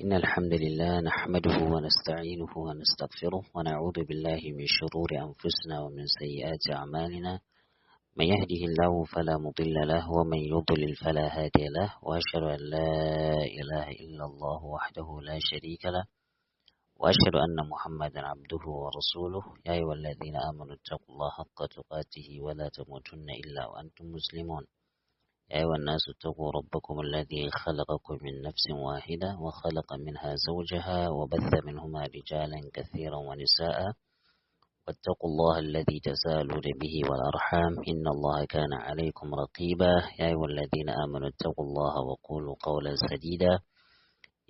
إن الحمد لله نحمده ونستعينه ونستغفره ونعوذ بالله من شرور أنفسنا ومن سيئات أعمالنا. من يهده الله فلا مضل له ومن يضلل فلا هادي له، وأشهد أن لا إله إلا الله وحده لا شريك له، وأشهد أن محمدا عبده ورسوله. يا أيها الذين آمنوا اتقوا الله حق تقاته ولا تموتن إلا وأنتم مسلمون. يا أيها الناس اتقوا ربكم الذي خلقكم من نفس واحدة وخلق منها زوجها وبث منهما رجالا كثيرا ونساء، واتقوا الله الذي تساءلون به والأرحام إن الله كان عليكم رقيبا. يا أيها الذين آمنوا اتقوا الله وقولوا قولا سديدا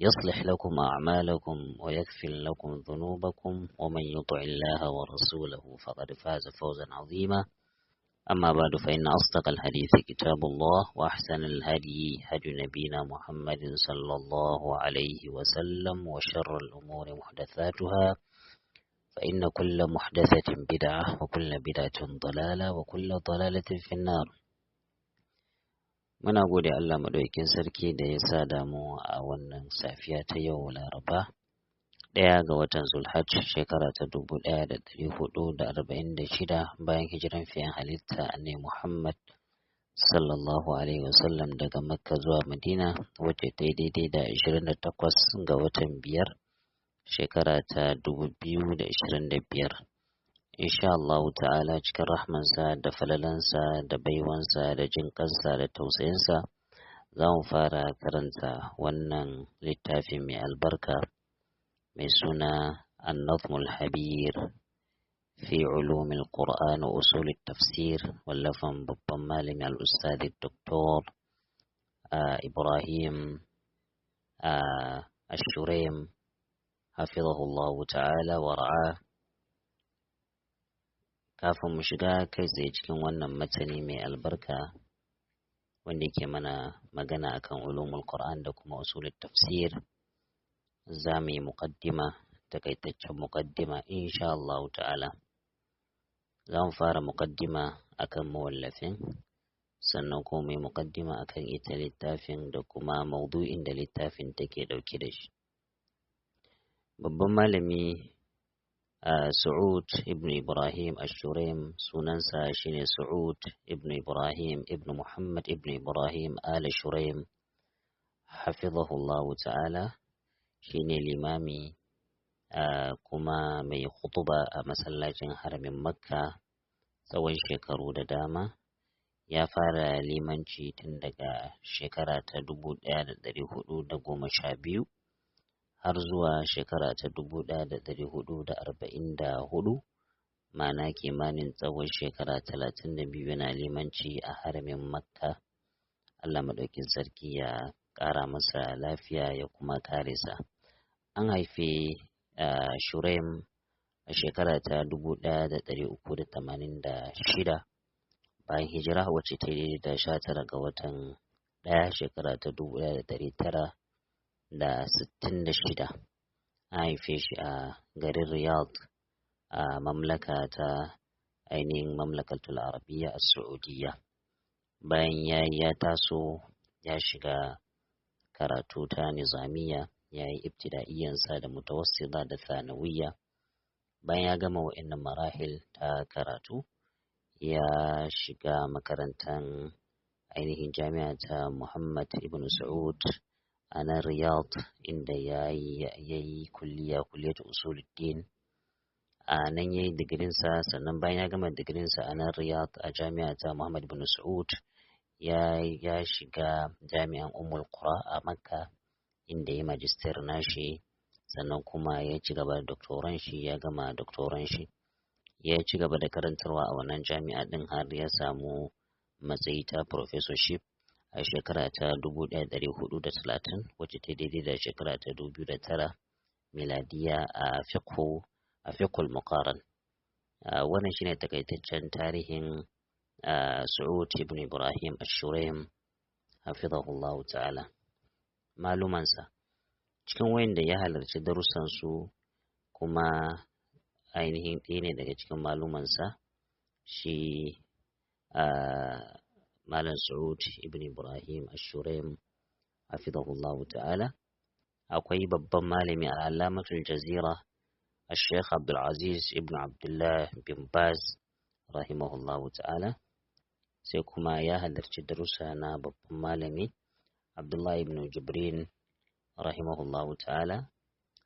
يصلح لكم أعمالكم ويغفر لكم ذنوبكم، ومن يطع الله ورسوله فقد فاز فوزا عظيما. أما بعد، فإن أصدق الحديث كتاب الله، وأحسن الهدي هدي نبينا محمد صلى الله عليه وسلم، وشر الأمور محدثاتها، فإن كل محدثة بدعة وكل بدعة ضلالة وكل ضلالة في النار. muna gode Allah madaukakin sarki da ya sa damu a wannan safiya ta yau Laraba 1 ga watan Zulhajj shekara ta 1446 bayan hijiran fiyan halitta Annabi Muhammad sallallahu alaihi wasallam daga Makka zuwa Madina, wacce ta yi daidai da 28 ga watan 5 shekara ta 2025. Insha Allah ta'ala cikin rahmansa da falalansa da baiwansa da jinƙansa da tausayinsa za mu fara karanta wannan littafi mai albarka mai suna An-Nazmul Habir fi Ulumil Qur'an wa Usulit Tafsir, wallafan babban malami al-Ustad Dr. Ibrahim Ash-Shuraim hafizahullahu ta'ala wa ra'ah. Kafin mu shiga kai tsaye cikin wannan matani mai albarka wanda ke mana magana akan ulumul Qur'an da kuma usulut tafsir, za mu yi takaitaccen muqaddima insha Allah ta'ala. Za mu fara muqaddima akan mawallafin, sannan kuma mu yi muqaddima akan ita littafin da kuma maudu'in da littafin take dauke da shi. Babban malami Su'ud ibn Ibrahim Ash-Shuraim, sunansa shine Su'ud ibn Ibrahim ibn Muhammad ibn Ibrahim al-Shuraim hafizahullahu ta'ala, shine limami kuma mai khutuba a masallacin haramin Makka tsawon shekaru da dama. Ya fara limanci tun daga shekara ta 1412 har zuwa shekara ta 1444, ma'ana kimanin tsawon shekara 32 yana limanci a haramin Makka. Allah madaukin sarki ya ƙara masa lafiya ya kuma kare sa. An haife Shuraim a shekara ta 1386 bayan hijira, wacce ta yi da 19 ga watan 1 shekara ta 1966. An haife shi a garin Riyadh a mamlaka ta ainihin mamlakatul Arabiyya a Saudiya. Bayan ya taso ya shiga karatu ta nizamiya, ya yi ibtida'iyyansa da mutawassita da thanawiyya. Bayan ya gama wa'annan marahil ta karatu, ya shiga makarantar ainihin jami'a ta Muhammad ibn Saud a nan Riyadh, inda ya yi kulliyatu usuluddin. A nan ya yi digirinsa, sannan bayan ya gama digirinsa a nan Riyadh a jami'a ta Muhammad ibn Saud, ya shiga jami'an Ummul Qura a Makka, inda ya magister nashi, sannan kuma ya ci gaba da doktoran shi. Ya gama doktoran shi, ya ci gaba da karantarwa a wannan jami'a din har ya samu matsayi ta professorship a shekara ta 1430, wacce ta daidai da shekara ta 2009 miladiya a fiqhul muqaran. Wannan shine takaitaccen tarihin Su'ud ibn Ibrahim Ash-Shuraim hafizahullahu ta'ala. Malumansa, cikin wayanda ya halarci darussan su kuma ainihin ɗaya ne daga cikin malumansa, shi Malam Su'ud ibn Ibrahim Ash-Shuraim hafizahullahu ta'ala. akwai babban malami al'allamatul jazira الشيخ عبد العزيز ابن عبد الله بن باز رحمه الله ta'ala, sai kuma ya halarci darussa na babban malami Abdullahi ibn Jibrin rahimahullahu ta'ala.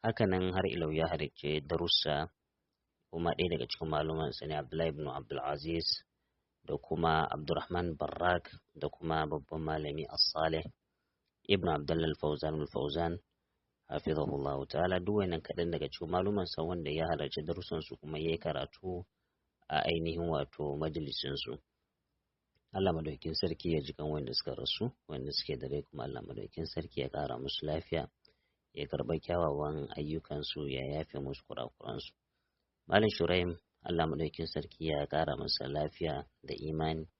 Hakanan har ilau ya halarci darussa kuma ɗaya daga cikin malumansa ne Abdullahi ibn Abdul Aziz da kuma Abdurrahman Barrak da kuma babban malami As-Salih ibn Abdullah al-Fawzan al-Fawzan hafizahullahu ta'ala. Duk wannan kaɗan daga cikin malumansa wanda ya halarci darussan su kuma yayi karatu a ainihin wato majalisin su. Allah madaukakin sarki ya ji kan wanda suka rasu, wanda suke da rai kuma Allah madaukakin sarki ya ƙara musu lafiya, ya karɓa kyawawan ayyukansu, ya yafe musu kurakuransu. Malam Shuraim, Allah madaukakin sarki ya ƙara masa lafiya da imani,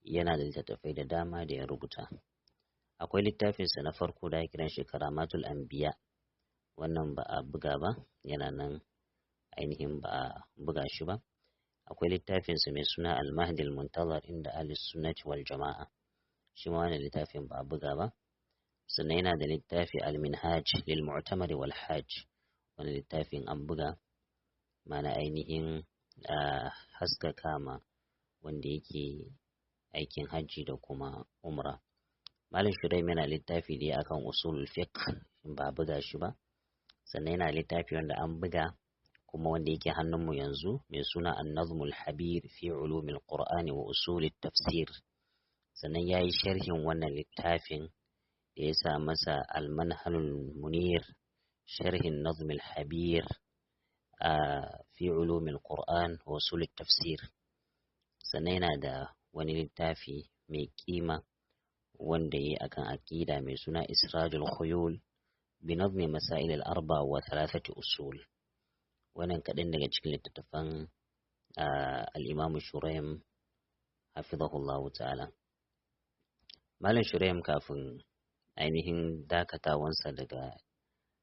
yana da littattafai da dama da ya rubuta. Akwai littafinsa na farko da ya kiran shi Karamatul Anbiya, wannan ba a buga ba, yana nan ainihin ba a buga shi ba. Akwai littafinsa mai suna Al-Mahdi Al-Muntazar inda Ahlus Sunnati wal Jama'a, shi ma wannan littafin ba a buga ba. Sannan yana da littafi Al-Minhaj lil Mu'tamar wal Hajj, wannan littafin an buga, mana ainihin haskaka ma wanda yake aikin hajji da kuma umra. Malam Shuraim yana littafi da akan usulul fiqh, ba a buga shi ba. Sannan yana littafi wanda an buga kuma wanda yake hannunmu yanzu mai suna An-Nazmul Habir fi Ulumil Qur'ani wa Usulit Tafsir. Sannan yayi sharhin wannan littafin da ya sa masa Al-Manhalul Munir, sharhin Nazmul Habir fi Ulumil Qur'an wa Usulit Tafsir. Sannan yana da wani littafi mai kima wanda yayi akan aqida mai suna Israjul Khuyul بنظم مسائل الأربع وثلاثة أصول. wannan kaɗan daga cikin littattafan al'imamu Shuraim hafizahullahu ta'ala. Malam Shuraim kafin ainihin dakatawansa daga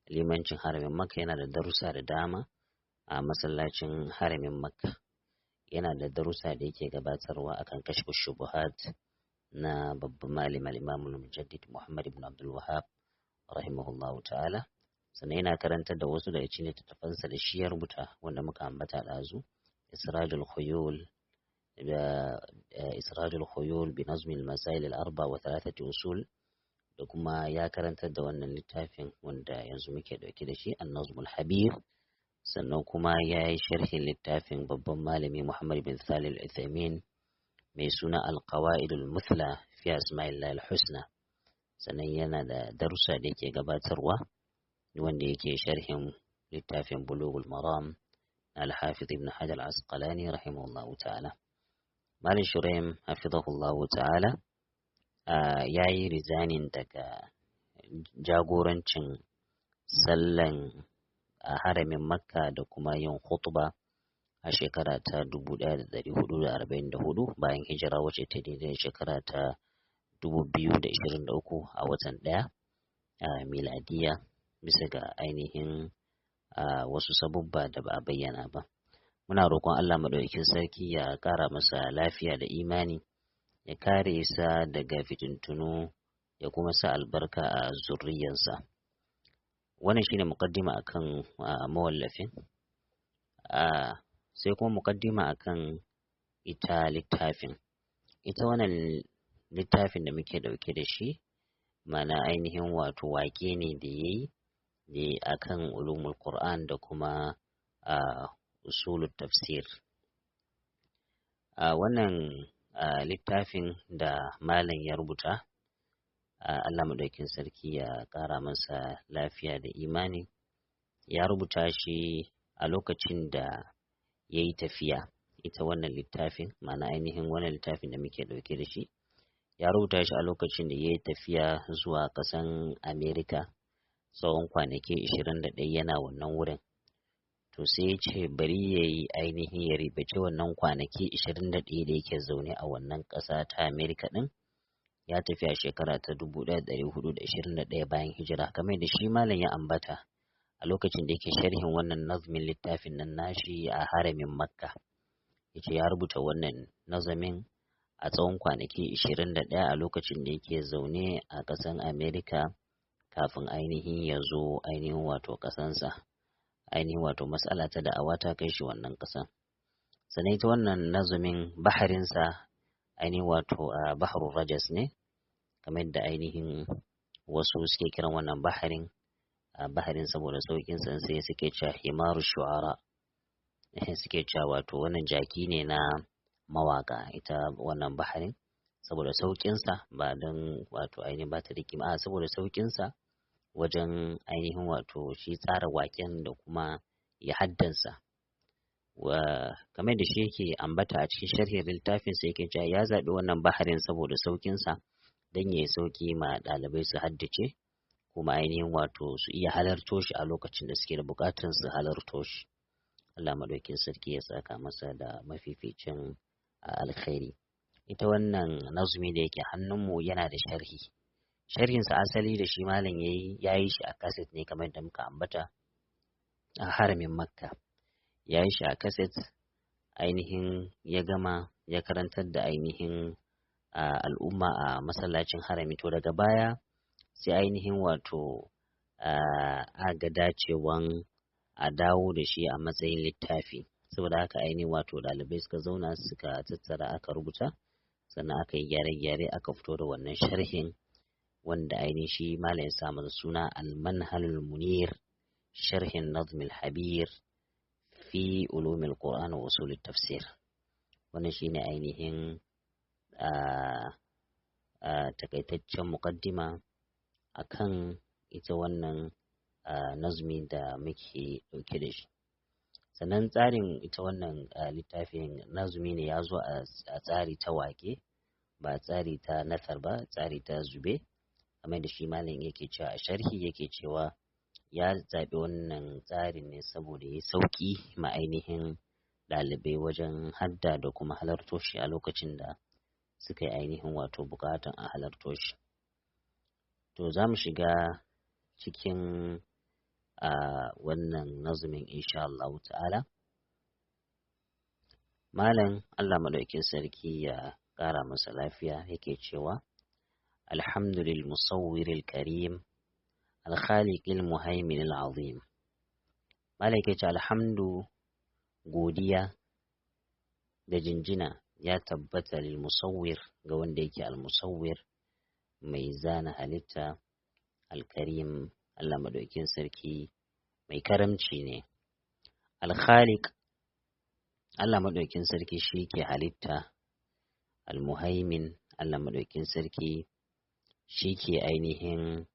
limancin haramin Makka yana da darussa da dama a masallacin haramin Makka. Yana da darussa da yake gabatarwa akan kashfu shubuhat na babban malam al-Imam al-Mujaddid Muhammad ibn Abdul Wahhab rahimahullahu ta'ala. Sannan yana karantar da wasu daga cikin littattafansa da shi ya rubuta wanda muka ambata ɗazu, Israjul Khuyul bi nazmi al-masail al-arba wa thalathati usul, da kuma ya karantar da wannan littafin wanda yanzu muke dauke da shi An-Nazmul Habir. Sannan kuma ya yi sharhin littafin babban malami Muhammad bin Salih al-Uthaymin mai suna Al-Qawaidul Muthla fi Asma'illah al-Husna. Sannan yana da darussa da yake gabatarwa wanda yake sharhin littafin Bulughul Maram na Al-Hafiz Ibn Hajar Al-Asqalani rahimahullahu ta'ala. Malam Shuraim hafizahullahu ta'ala yayi rizanin daga jagorancin sallan a haramin Makka da kuma yin khutba a shekara ta 1444 bayan hijira, wacce ta daidai shekara ta 2023 a watan 1 miladiya, bisa ga ainihin wasu sabubba da ba a bayyana ba. Muna roƙon Allah maɗaukakin sarki ya ƙara masa lafiya da imani, ya kare sa daga fitintunu, ya kuma sa albarka a zurriyarsa. Wannan shine muqaddima akan mawallafin. Sai kuma muqaddima akan ita littafin. Ita wannan littafin da muke dauke da shi, mana ainihin wato waƙe ne da yayi ne akan ulumul Qur'an da kuma usulut tafsir. Wannan littafin da malam ya rubuta, Allah madaukin sarki ya ƙara masa lafiya da imani, ya rubuta shi a lokacin da ya yi tafiya. Ita wannan littafin, mana ainihin wannan littafin da muke dauke da shi, ya rubuta shi a lokacin da ya yi tafiya zuwa ƙasan Amerika tsawon kwanaki 21 yana wannan wurin. To sai ya ce bari ya yi ainihin ya ribace wannan kwanaki 21 da yake zaune a wannan ƙasa ta Amerika ɗin. Ya tafi a shekara ta 1421 bayan hijira, kamar da shi malam ya ambata a lokacin da yake sharhin wannan nazmin littafin nan nashi a haramin Makka. Yace ya rubuta wannan nazamin a tsawon kwanaki 21 a lokacin da yake zaune a ƙasar Amerika kafin ainihin ya zo ainihin wato ƙasansa, ainihin wato matsala ta da'awa ta kai shi wannan ƙasan. Sannan ita wannan nazumin baharinsa ainihin wato a baharul rajas ne, kamar da ainihin wasu suke kiran wannan baharin saboda saukin sa sai suke cewa himaru shu'ara, suke cewa wato wannan jaki ne na mawaka ita wannan baharin, saboda saukin sa ba don wato ainihin ba ta da kima, saboda saukin sa wajen ainihin wato shi tsara waken da kuma ya haddansa. Kamar da shi yake ambata a cikin sharhin littafin sa yake cewa ya zaɓi wannan baharin saboda saukin sa don ya sauki ma ɗalibai su haddace, kuma ainihin wato su iya halarto shi a lokacin da suke da buƙatar su halarto shi. Allah madaukin sarki ya saka masa da mafificin alkhairi. Ita wannan nazumi da yake hannunmu yana da sharhi. Sharhinsa asali da shi malam yayi shi a kaset ne, kamar da muka ambata a haramin Makka. Yayi shi a kaset, ainihin ya gama ya karantar da ainihin al'umma a masallacin harami. To daga baya sai ainihin wato a ga dacewan a dawo da shi a matsayin littafi, saboda haka ainihin wato ɗalibai suka zauna suka tattara aka rubuta, sannan aka yi gyare-gyare aka fito da wannan sharhin, wanda ainihin shi malam ya sa masa suna al-manhalul munir sharhin nazmil habir fi ulumil qur'an wa usulit tafsir. Wannan shine ainihin takaitaccen muqaddima akan ita wannan nazmi da muke dauke da shi. Sannan tsarin ita wannan littafin nazmi ne ya zo a tsari ta wake, ba tsari ta nasar ba, tsari ta zube, kamar da shi malam yake cewa a sharhi yake cewa ya zaɓi wannan tsarin ne saboda ya sauki ma ainihin ɗalibai wajen hadda da kuma halarto shi a lokacin da suka yi ainihin wato buƙatan a halarto shi. To za mu shiga cikin wannan nazumin insha Allah ta'ala. Malam Allah madaukin sarki ya ƙara masa lafiya yake cewa alhamdulil musawwiril karim alkhaliqil muhaiminil azim. Malam yake ce alhamdu, godiya da jinjina ya tabbata lil musawwir ga wanda yake al musawwir mai zana halitta, alkarim Allah madaukin sarki mai karamci ne, alkhaliq Allah madaukin sarki shi ke halitta, almuhaimin Allah madaukin sarki shi ke ainihin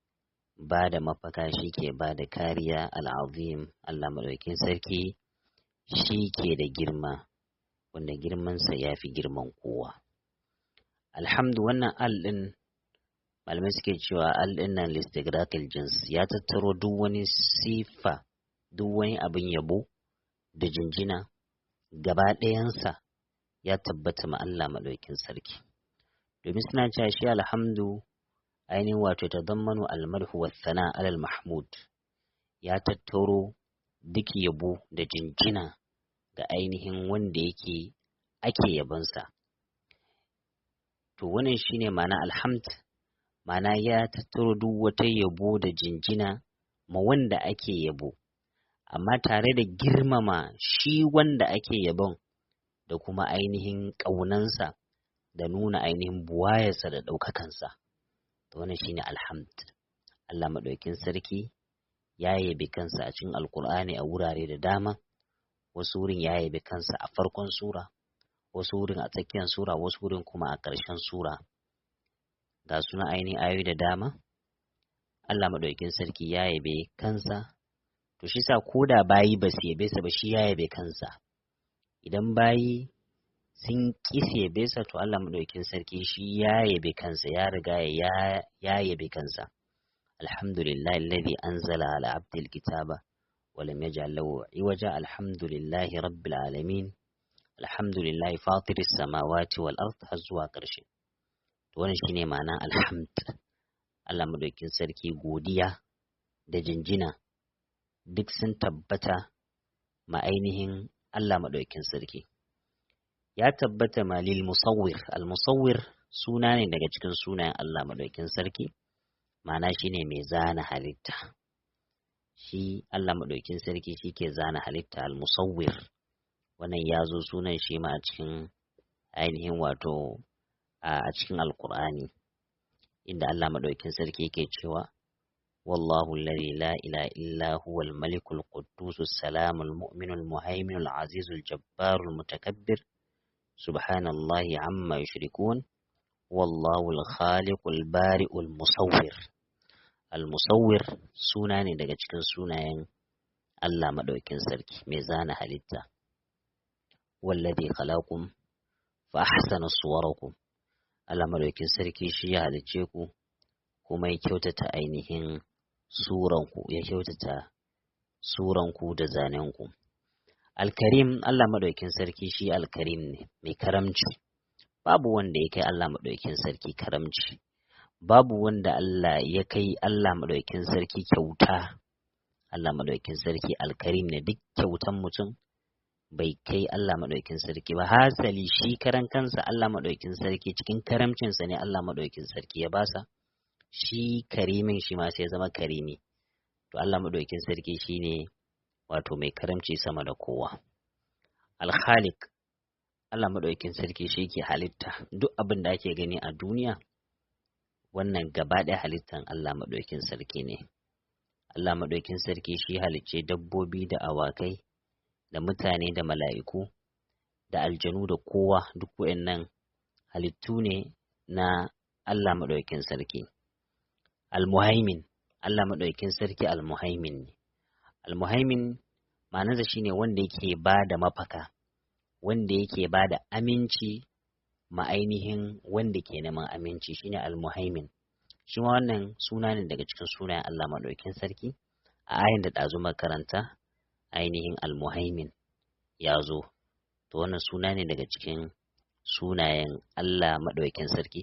ba da mafaka, shi ke ba da kariya, al'azim Allah madaukin sarki shi ke da girma, wanda girmansa ya fi girman kowa. Alhamdu, wannan al-ɗin malamai suke cewa al-ɗin nan listigrakil jins ya tattaro duk wani sifa, duk wani abin yabo da jinjina gaba ɗayansa ya tabbata ma Allah maɗaukin sarki. Domin suna cewa shi alhamdu ainihin wato ta zammanu almarhu wa sana alal mahmud, ya tattaro duk yabo da jinjina ga ainihin wanda yake ake yabonsa. To wannan shine ma'ana alhamd, ma'ana ya tattaro duk wata yabo da jinjina ma wanda ake yabo, amma tare da girmama shi wanda ake yabon da kuma ainihin ƙaunansa da nuna ainihin buwayarsa da ɗaukakansa. To wannan shine alhamd. Allah maɗaukin sarki ya yabi kansa a cikin Alƙur'ani a wurare da dama, wasu wurin ya yabi kansa a farkon sura, wasu wurin a tsakiyar sura, wasu wurin kuma a ƙarshen sura. Ga suna ainihin ayoyi da dama Allah maɗaukin sarki ya yabe kansa. To shi sa ko da bayi ba su yabe sa ba, shi ya yabe kansa. Idan bayi sun ƙi su yabe sa, to Allah maɗaukin sarki shi ya yabe kansa, ya riga ya yabe kansa. Alhamdulillahi alladhi anzala ala abdil kitaba wa lam yaj'al lahu iwaja, alhamdulillahi rabbil alamin, alhamdulillahi fatiris samawati wal ard, har zuwa ƙarshe. To wannan shine ma'ana alhamd. Allah maɗaukin sarki godiya da jinjina duk sun tabbata ma ainihin Allah maɗaukin sarki. Ya tabbata ma lil musawwir. Al musawwir suna ne daga cikin sunayen Allah maɗaukin sarki. ma'ana shine mai zana halitta. Shi Allah maɗaukin sarki shi ke zana halitta al-musawwir. Wannan ya zo sunan shi ma a cikin ainihin wato a cikin alkur'ani, inda Allah maɗaukin sarki yake cewa wallahu alladhi la ilaha illa huwa al-maliku al-quddus as-salamu al-mu'minu al-muhaiminu al-azizu al-jabbaru al-mutakabbir subhanallahi amma yushrikun wallahu al-khaliqu al-bari'u al-musawwir. Al-musawwir suna ne daga cikin sunayen Allah maɗaukin sarki mai zana halitta. Wallazi khalaqakum fa ahsana suwarakum. Allah maɗaukin sarki shi ya halicce ku kuma ya kyautata ainihin suranku, ya kyautata suranku da zanenku. Al-Karim, Allah maɗaukin sarki shi Al-Karim ne, mai karamci. Babu wanda ya kai Allah maɗaukin sarki karamci. Babu wanda Allah ya kai Allah maɗaukin sarki kyauta. Allah maɗaukin sarki Al-Karim ne, duk kyautan mutum bai kai Allah maɗaukin sarki ba. Hasali shi karan kansa Allah maɗaukin sarki cikin karamcinsa ne Allah maɗaukin sarki ya basa. Shi karimin shi ma sai zama karimi. To Allah maɗaukin sarki shi ne wato mai karamci sama da kowa. Al-Khaliq, Allah maɗaukin sarki shi ke halitta. Duk abin da ake gani a duniya, wannan gaba ɗaya halittan Allah maɗaukin sarki ne. Allah maɗaukin sarki shi halicce dabbobi da awakai, da mutane da mala'iku, da aljanu da kowa, duk waɗannan halittu ne na Allah maɗaukin sarki. Al-Muhaimin, Allah maɗaukin sarki Al-Muhaimin ne. Al-Muhaimin ma'anarsa shine wanda yake ba da mafaka, wanda yake ba da aminci ma ainihin wanda ke neman aminci, shine Al-Muhaimin. Shi ma wannan suna ne daga cikin sunayen Allah maɗaukin sarki. A ayin da ɗazu makaranta ainihin Al-Muhaimin ya zo, to wannan suna ne daga cikin sunayen Allah maɗaukin sarki.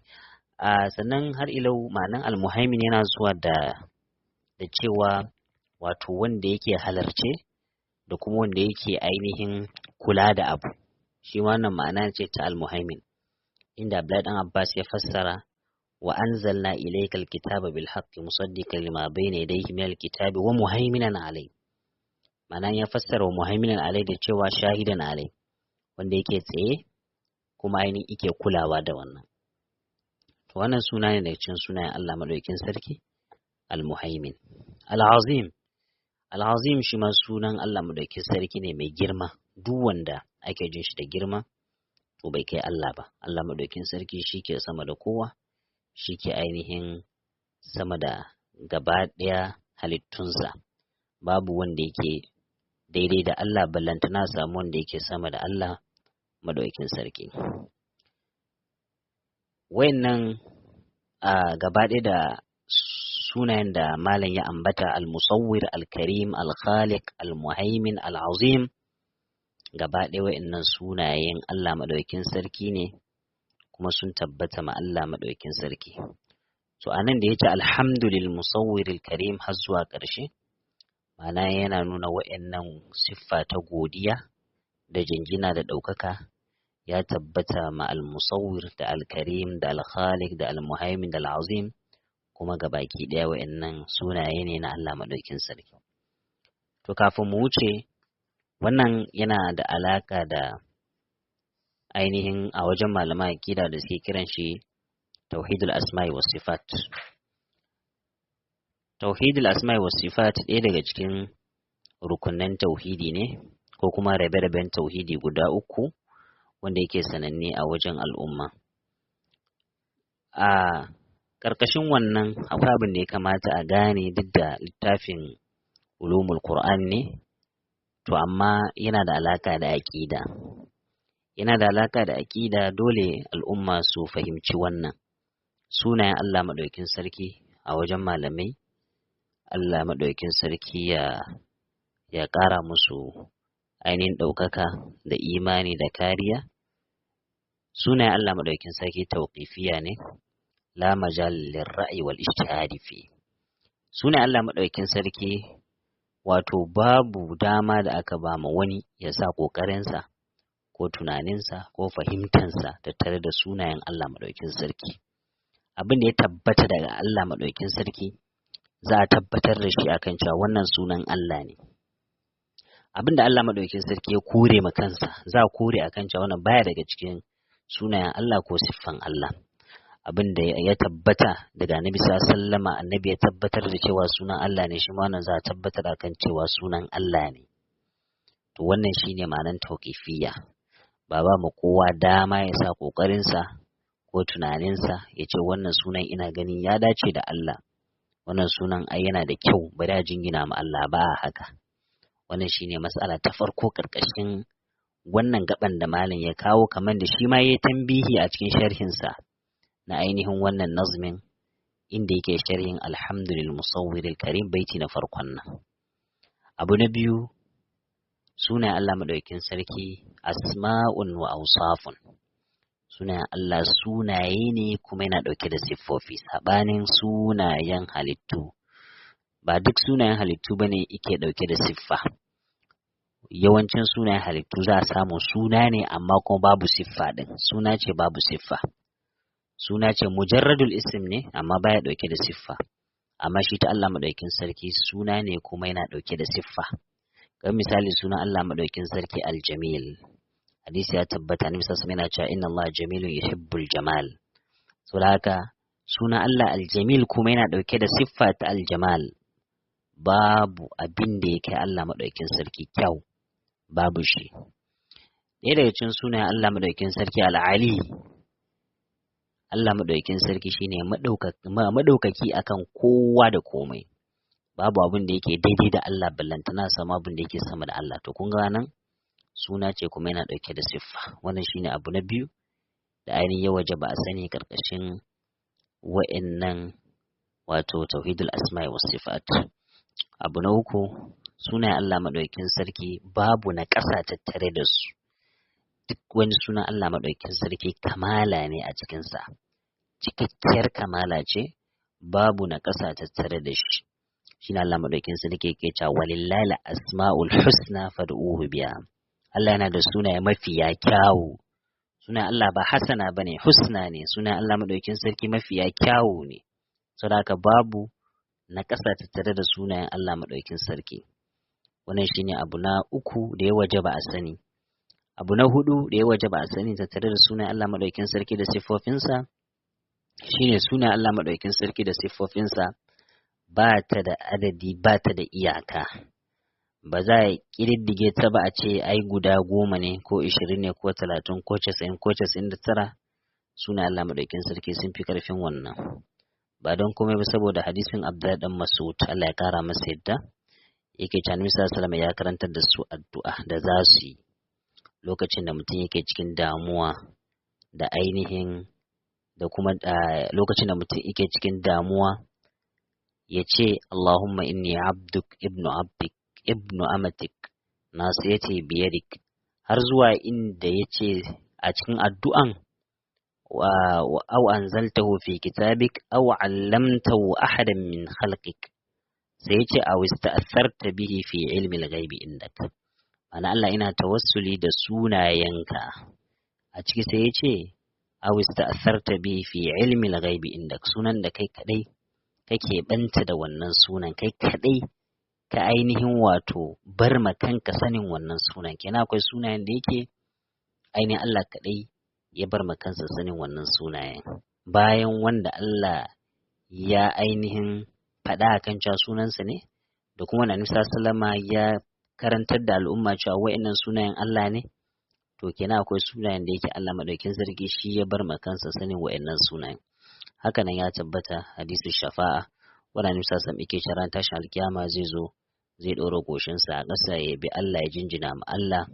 Sannan har ilau ma'anan Al-Muhaimin yana zuwa da cewa wato wanda yake halarce da kuma wanda yake ainihin kula da abu. Shi wannan ma'ana ce ta Al-Muhaimin, inda Abdullahi dan Abbas ya fassara wa anzalna ilayka al-kitaba bil haqqi musaddiqan lima bayna yadayhi min al-kitabi wa muhaiminan alayhi. Ma'ana ya fassara wa muhaiminan alayhi da cewa shahidan alayhi, wanda yake tsaye kuma ainihin yake kulawa da wannan. To wannan suna ne daga cikin sunayen Allah madaukakin sarki Al-Muhaimin. Al-Azim, Al-Azim shi ma sunan Allah madaukakin sarki ne mai girma. Duk wanda ake jin shi da girma to bai kai Allah ba. Allah madaukakin sarki shi ke sama da kowa, shi ke ainihin sama da gaba ɗaya halittunsa. Babu wanda yake daidai da Allah, ballantana samu wanda yake sama da Allah madaukakin sarki. Wayannan gaba ɗaya da sunayen da malam ya ambata, Al-Musawwir, Al-Karim, Al-Khaliq, Al-Muhaimin, Al-Azim, gaba ɗaya wayannan sunayen Allah madaukakin sarki ne, kuma sun tabbata ma Allah madaukakin sarki. To anan da yace alhamdulil musawwiril karim har zuwa ƙarshe, ma'ana yana nuna wayannan siffa ta godiya da jinjina da ɗaukaka ya tabbata ma al-musawwir da al-karim da al-khaliq da al-muhaimin da al-azim, kuma gabaki ɗaya wayannan sunaye ne na Allah madaukakin sarki. To kafin mu wuce, wannan yana da alaka da ainihin a wajen malaman aqida da suke kiran shi tauhidul asma'i was sifat. Tauhidul asma'i was sifat ɗaya daga cikin rukunan tauhidi ne, ko kuma rabe-raben tauhidi guda uku wanda yake sananne a wajen al'umma. A ƙarƙashin wannan akwai abin da ya kamata a gane, duk da littafin ulumul Qur'an ne, to amma yana da alaka da aqida. Yana da alaka da aqida, dole al'umma su fahimci wannan. Sunayen Allah madaukakin sarki a wajen malamai, Allah madaukakin sarki ya ƙara musu ainihin ɗaukaka da imani da kariya. Sunayen Allah madaukakin sarki tauqifiyya ne, la majal lirra'i wal ijtihadi fi. Sunayen Allah madaukakin sarki wato babu dama da aka ba ma wani ya sa ƙoƙarinsa ko tunaninsa ko fahimtansa tattare da sunayen Allah madaukakin sarki. Abin da ya tabbata daga Allah madaukakin sarki za a tabbatar da shi akan cewa wannan sunan Allah ne. Abinda Allah madaukakin sarki ya kore ma kansa za a kore akan cewa wannan baya daga cikin sunayen Allah ko siffan Allah. Abinda ya tabbata daga Annabi sallallahu alaihi wasallam, Annabi ya tabbatar da cewa sunan Allah ne, shi ma wannan za a tabbatar akan cewa sunan Allah ne. To wannan shine ma'anar tauqifiyya. Ba mu kowa dama ya sa kokarinsa ko tunaninsa ya ce wannan sunan ina ganin ya dace da Allah, wannan sunan ai yana da kyau bari a jingina ma Allah, ba haka. Wannan shine matsala ta farko karkashin wannan gaban da malam ya kawo, kamar da shi ma yayi tambihi a cikin sharhinsa na ainihin wannan nazmin inda yake sharhin alhamdulil musawwiril karim baiti na farkon nan. Abu na biyu, sunayen Allah madaukakin sarki asma'un wa awsafun. Sunayen Allah sunaye ne kuma yana dauke da siffofi, sabanin sunayen halittu. Ba duk sunayen halittu bane yake dauke da siffa. Yawancin sunayen halittu za a samu suna ne amma kuma babu siffa din. Suna ce babu siffa. Suna ce mujarradul ism ne amma baya dauke da siffa. Amma shi ta Allah madaukakin sarki suna ne kuma yana dauke da siffa. Kamar misali sunan Allah madaukakin sarki Al-Jamil. Hadisi ya tabbata Annabi sallallahu alaihi wasallam yana cewa inna Allah jamilun yuhibbul jamal. Saboda haka sunan Allah Al-Jamil kuma yana dauke da siffa ta Al-Jamal. Babu abin da yake Allah madaukakin sarki kyau, babu shi. Ɗaya daga cikin sunayen Allah madaukakin sarki Al-Ali. Allah madaukakin sarki shine madaukaki akan kowa da komai. Babu abin da yake daidai da Allah, ballantana sama abin da yake sama da Allah. To kun ga nan suna ce kuma yana ɗauke da siffa. Wannan shine abu na biyu da ainihin ya wajaba a sani karkashin wa'annan wato tauhidul asma'i was sifat. Abu na uku, sunayen Allah madaukakin sarki babu na ƙasa tattare da su. Duk wani sunan Allah madaukakin sarki kamala ne a cikinsa, cikakkiyar kamala ce, babu na ƙasa tattare da shi. Shine Allah madaukakin sarki yake cewa walillahi asma'ul husna fad'uhu biha. Allah yana da sunaye mafiya kyawu. Sunayen Allah ba hasana bane, husna ne. Sunayen Allah madaukakin sarki mafiya kyawu ne. Saboda haka babu na ƙasa tattare da sunayen Allah madaukakin sarki. Wannan shine abu na uku da ya wajaba a sani. Abu na hudu da ya wajaba a sani tattare da sunayen Allah madaukakin sarki da siffofinsa shine sunayen Allah madaukakin sarki da siffofinsa ba ta da adadi, ba ta da iyaka. Ba za a ƙididdige ta ba a ce ai guda 10 ne ko 20 ne ko 30 ko 90 ko 99. Sunayen Allah madaukakin sarki sun fi ƙarfin wannan. Ba don komai ba saboda hadisin Abdullah dan Mas'ud, Allah ya kara masa yadda, yake cewa Annabi sallallahu alaihi wasallam ya karantar da su addu'a da za su yi lokacin da mutum yake cikin damuwa da ainihin da kuma lokacin da mutum yake cikin damuwa ya ce Allahumma inni abduk ibnu abdik ibnu amatik nasiyati biyadik, har zuwa inda ya ce a cikin addu'an أو أنزلته في كتابك أو علمته أحدا من خلقك سيتي أو استأثرت به في علم الغيب عندك. أنا الله إنا توسلي دا سونا ينكا أتكي سيتي أو استأثرت به في علم الغيب عندك. سونا دا كي كدي كي بنت دا ونن سونا كي كدي كأينهم واتو برما كان كسانين ونن سونا كنا كوي سونا ينديكي أين الله كدي ya bar kansa sanin wannan sunayen, bayan wanda Allah ya ainihin faɗa kan cewa sunansa ne, da kuma Annabi sallama ya karantar da al'umma cewa wa'annan sunayen Allah ne. To kenan akwai sunayen da yake Allah madaukakin sarki shi ya bar kansa sanin wa'annan sunayen. Haka nan ya tabbata hadisi shafa'a, wanda Annabi sallallahu alaihi wasallam yake cewa tashin alkiyama zai zo, zai ɗora goshinsa a ƙasa ya bi Allah, ya jinjina ma Allah,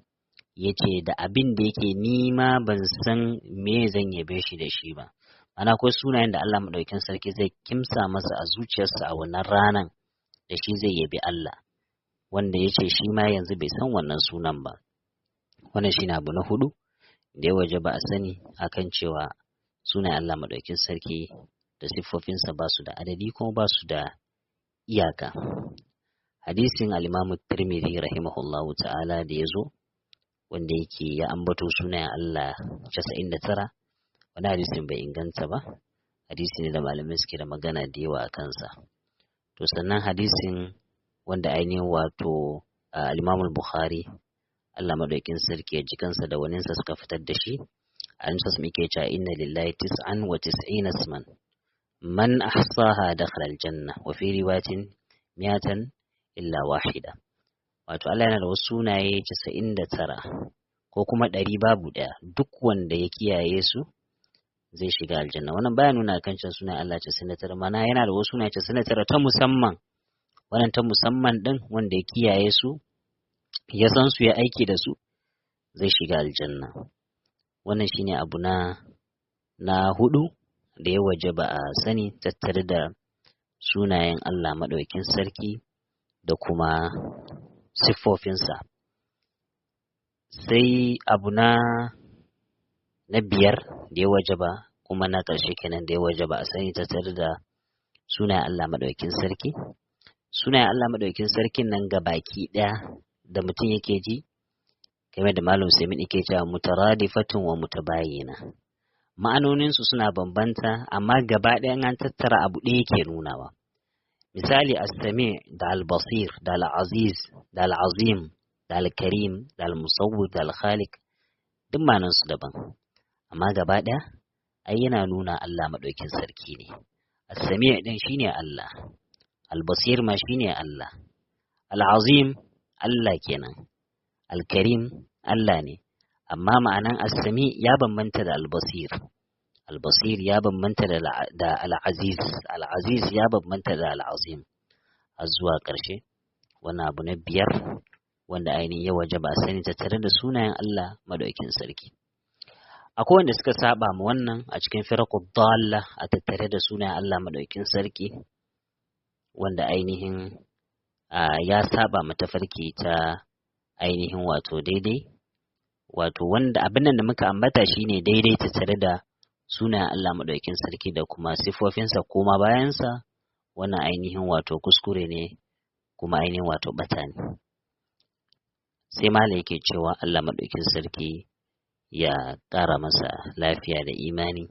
ya ce da abin da yake nima ban san me zan yabe shi da shi ba. Ana akwai sunayen da Allah maɗaukin sarki zai kimsa masa a zuciyarsa a wannan ranan da shi zai yabi Allah, wanda ya ce shi ma yanzu bai san wannan sunan ba. Wannan shi abu na hudu da ya waje ba a sani akan cewa sunayen Allah maɗaukin sarki da siffofinsa ba su da adadi kuma ba su da iyaka. Hadisin al-Imam Tirmidhi rahimahullahu ta'ala da ya zo, wanda yake ya ambato sunayen Allah 99, wani hadisin bai inganta ba, hadisi ne da malamai suke da magana da yawa a kansa. to sannan hadisin wanda ainihin wato al-Imam al-Bukhari Allah madaukin sarki ya ji kansa da waninsa suka fitar da shi an sa muke cewa inna lillahi 99 isman man ahsaha dakhala al-janna wa fi riwayatin mi'atan illa wahida. Wato Allah yana da wasu sunaye 99 ko kuma 100 babu ɗaya, duk wanda ya kiyaye su zai shiga aljanna. Wannan baya nuna kan cin sunan Allah 99, mana yana da wasu sunaye 99 ta musamman. Wannan ta musamman din wanda ya kiyaye su, ya san su, ya aiki da su, zai shiga aljanna. Wannan shine abu na hudu da ya wajaba a sani tattare da sunayen Allah madaukakin sarki da kuma siffofinsa. Sai abu na biyar da ya wajaba kuma na ƙarshe kenan da ya wajaba a sani tattare da sunayen Allah madaukakin sarki. Sunayen Allah madaukakin sarkin nan ga baki ɗaya da mutum yake ji, game da Malam Usaimin yake cewa mutaradifatun wa mutabayina. Ma'anoninsu suna bambanta amma gaba ɗaya an tattara abu ɗaya yake nunawa. Misali as-sami' da al-basir da al-aziz da al-azim da al-karim da al-musawwir da al-khaliq duk ma'anansu daban, amma gaba ɗaya ai yana nuna Allah madaukakin sarki ne. As-sami' din shine Allah, al-basir ma shine Allah, al-azim Allah kenan, al-karim Allah ne, amma ma'anan as-sami' ya bambanta da al-basir. Al-basir ya bambanta da al-aziz, al-aziz ya bambanta da al-azim. Har zuwa ƙarshe, wannan abu na biyar wanda ainihin ya wajaba a sani tattare da sunayen Allah madaukakin sarki. Akwai wanda suka saba ma wannan a cikin firaqud dalla a tattare da sunayen Allah madaukakin sarki, wanda ainihin ya saba ma tafarki ta ainihin wato daidai, wato wanda abin nan da muka ambata shine daidai tattare da sunayen Allah madaukakin sarki da kuma sifofinsa kuma bayansa, wannan ainihin wato kuskure ne kuma ainihin wato bata ne. Sai mala yake cewa Allah madaukakin sarki ya ƙara masa lafiya da imani,